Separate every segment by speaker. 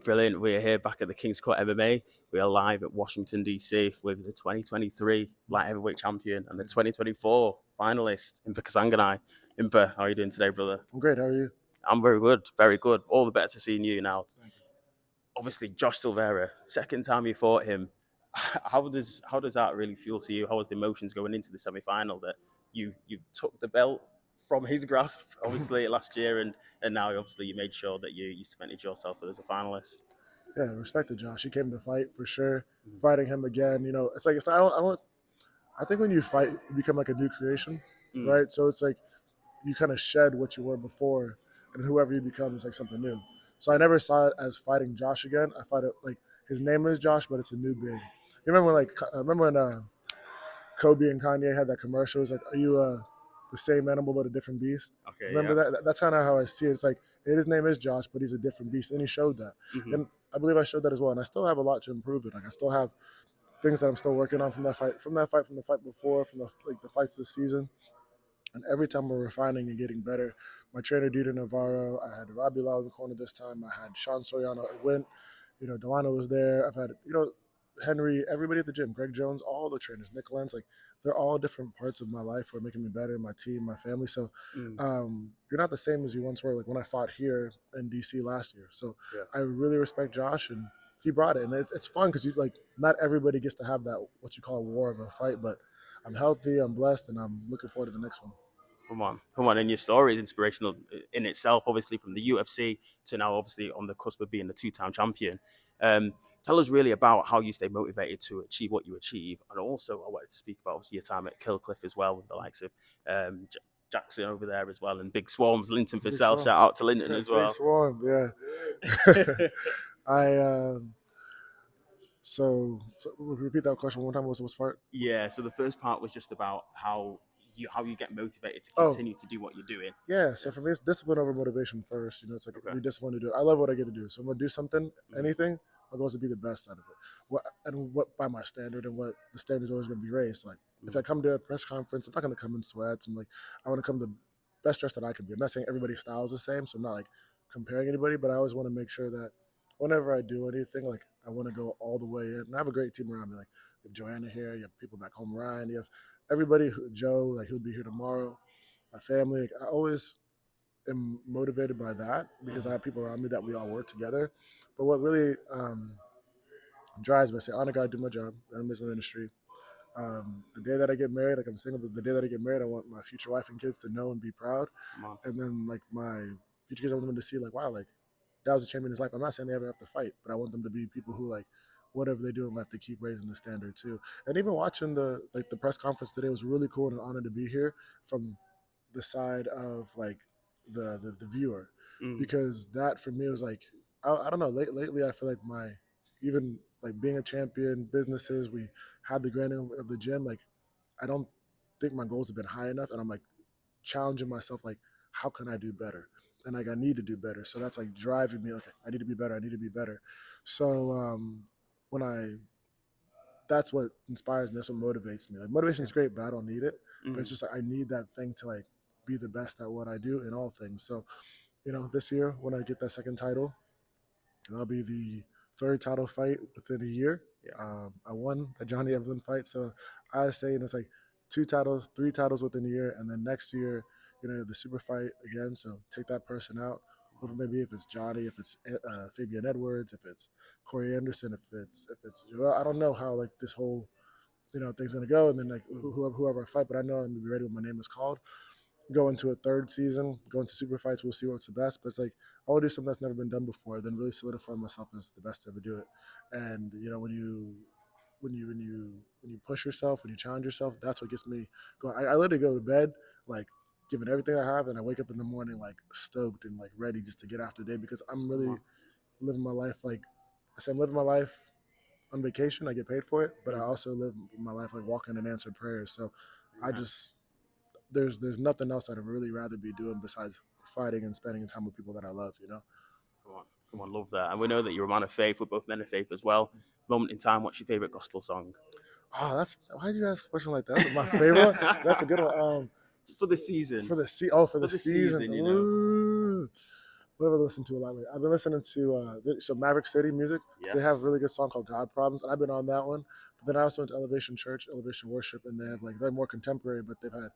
Speaker 1: Brilliant. We're here back at the King's Court MMA. We are live at Washington, D.C. with the 2023 light heavyweight champion and the 2024 finalist, Impa Kasanganay. Impa, how are you doing today, brother?
Speaker 2: I'm great. How are you?
Speaker 1: I'm very good, very good. All the better to seeing you now.
Speaker 2: Thank you.
Speaker 1: Obviously, Josh Silveira, second time you fought him. How does that really feel to you? How was the emotions going into the semi-final that you took the belt from his grasp, obviously, last year, and now, obviously, you made sure that you cemented yourself as a finalist?
Speaker 2: Yeah, respect to Josh. He came to fight for sure. Fighting him again, it's I don't. I think when you fight, you become like a new creation, right? So it's like you kind of shed what you were before, and whoever you become is like something new. So I never saw it as fighting Josh again. I thought it like his name is Josh, but it's a new being. You remember when Kobe and Kanye had that commercial? It's like, are you the same animal but a different beast?
Speaker 1: Okay,
Speaker 2: Remember
Speaker 1: yeah.
Speaker 2: that? That's kind of how I see it. It's like his name is Josh, but he's a different beast, and he showed that. And I believe I showed that as well. And I still have a lot to improve it. Like I still have things that I'm still working on from the fight before, from the fights this season. And every time we're refining and getting better. My trainer, Dieter Navarro, I had Robbie Lau in the corner this time. I had Sean Soriano at Wint. Delano was there. I've had, Henry, everybody at the gym, Greg Jones, all the trainers, Nick Lenz, like they're all different parts of my life who are making me better, my team, my family. So you're not the same as you once were, like when I fought here in DC last year. So
Speaker 1: Yeah.
Speaker 2: I really respect Josh, and he brought it. And it's fun because not everybody gets to have that, what you call a war of a fight, but I'm healthy, I'm blessed, and I'm looking forward to the next one.
Speaker 1: Come on. And your story is inspirational in itself, obviously, from the UFC to now, obviously, on the cusp of being the two-time champion. Tell us really about how you stay motivated to achieve what you achieve. And also, I wanted to speak about, obviously, your time at Killcliff as well, with the likes of Jackson over there as well, and Big Swarms, Linton Fisell. Shout out to Linton as well.
Speaker 2: Big Swarm, yeah. So repeat that question one more time. What was part?
Speaker 1: Yeah, so the first part was just about how you get motivated to continue to do what you're doing.
Speaker 2: Yeah, so for me, it's discipline over motivation first. It's like be disciplined to do it. I love what I get to do. So I'm going to do something, anything, my goal is to be the best out of it. What by my standard, and what the standard is always going to be raised. Like, if I come to a press conference, I'm not going to come in sweats. I want to come the best dressed that I could be. I'm not saying everybody's style is the same, so I'm not like comparing anybody, but I always want to make sure that whenever I do anything, like I want to go all the way in. And I have a great team around me. Like, you have Joanna here, you have people back home, Ryan, you have everybody, Joe, like he'll be here tomorrow, my family. Like, I always am motivated by that because I have people around me that we all work together. But what really drives me, I say, honor God, do my job, I miss my ministry. The day that I get married, like I'm single, but the day that I get married, I want my future wife and kids to know and be proud. And then like my future kids, I want them to see like, wow, like that was a champion in his life. I'm not saying they ever have to fight, but I want them to be people who like whatever they do in life, they keep raising the standard too. And even watching the press conference today was really cool and an honor to be here from the side of like the viewer, because that for me was like I don't know. Lately, I feel like even like being a champion, businesses, we had the grand of the gym. Like, I don't think my goals have been high enough, and I'm like challenging myself. Like, how can I do better? And like I need to do better. So that's like driving me. Like, I need to be better. I need to be better. So that's what inspires me. That's what motivates me. Like, motivation is great, but I don't need it. But it's just like I need that thing to like be the best at what I do in all things. So, this year when I get that second title, that'll be the third title fight within a year.
Speaker 1: Yeah.
Speaker 2: I won the Johnny Evelyn fight, so I say it's like 2 titles, 3 titles within a year, and then next year, the super fight again. So take that person out. Maybe if it's Johnny, if it's Fabian Edwards, if it's Corey Anderson, if it's Joel, I don't know how like this whole thing's gonna go, and then like whoever I fight, but I know I'm gonna be ready when my name is called. Go into a third season, go into super fights. We'll see what's the best. But it's like I want to do something that's never been done before, then really solidify myself as the best to ever do it. And when you push yourself, when you challenge yourself, that's what gets me going. I literally go to bed like giving everything I have, and I wake up in the morning like stoked and like ready just to get after the day, because I'm really living my life like I said. I'm living my life on vacation. I get paid for it, but I also live my life like walking and answering prayers. So I just there's nothing else I'd really rather be doing besides fighting and spending time with people that I love,
Speaker 1: Come on, love that. And we know that you're a man of faith. We're both men of faith as well. Moment in time, what's your favorite gospel song?
Speaker 2: Oh, why did you ask a question like that? That's my favorite. That's a good one.
Speaker 1: For the season.
Speaker 2: For the season.
Speaker 1: You know?
Speaker 2: What have I listened to a lot lately? I've been listening to so Maverick City music.
Speaker 1: Yes.
Speaker 2: They have a really good song called God Problems, and I've been on that one. But then I also went to Elevation Church, Elevation Worship, and they have like they're more contemporary, but they've had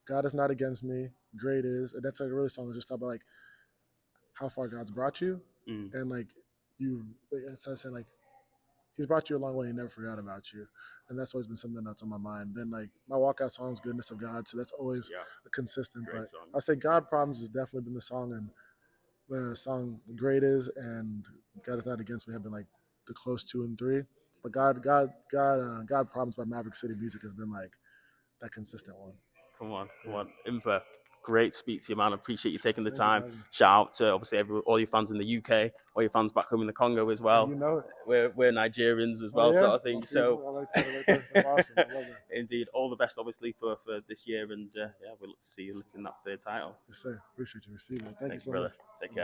Speaker 2: God is not against me, great is, and that's like a really song that's just about like how far God's brought you, and like you. It's saying like He's brought you a long way. He never forgot about you, and that's always been something that's on my mind. Then like my walkout song is "Goodness of God," so that's always consistent.
Speaker 1: Great
Speaker 2: but
Speaker 1: song.
Speaker 2: I'll say "God Problems" has definitely been the song, and the song "Great Is" and "God Is Not Against Me" have been like the close 2 and 3. But God Problems by Maverick City Music has been like that consistent one.
Speaker 1: Come on. Impa, great to speak to you, man. I appreciate you taking the
Speaker 2: Thank you for
Speaker 1: time.
Speaker 2: having me.
Speaker 1: Shout out to obviously all your fans in the UK, all your fans back home in the Congo as well.
Speaker 2: You know it.
Speaker 1: We're Nigerians as well,
Speaker 2: Oh, yeah?
Speaker 1: sort of thing.
Speaker 2: My
Speaker 1: So
Speaker 2: people, I like that. I like that. That's awesome. I love that.
Speaker 1: indeed, all the best, obviously, for this year, and yeah, we look to see you lifting that third title.
Speaker 2: Yes, sir. Appreciate you receiving it. Thank you
Speaker 1: Thanks,
Speaker 2: so
Speaker 1: brother.
Speaker 2: much.
Speaker 1: Take care.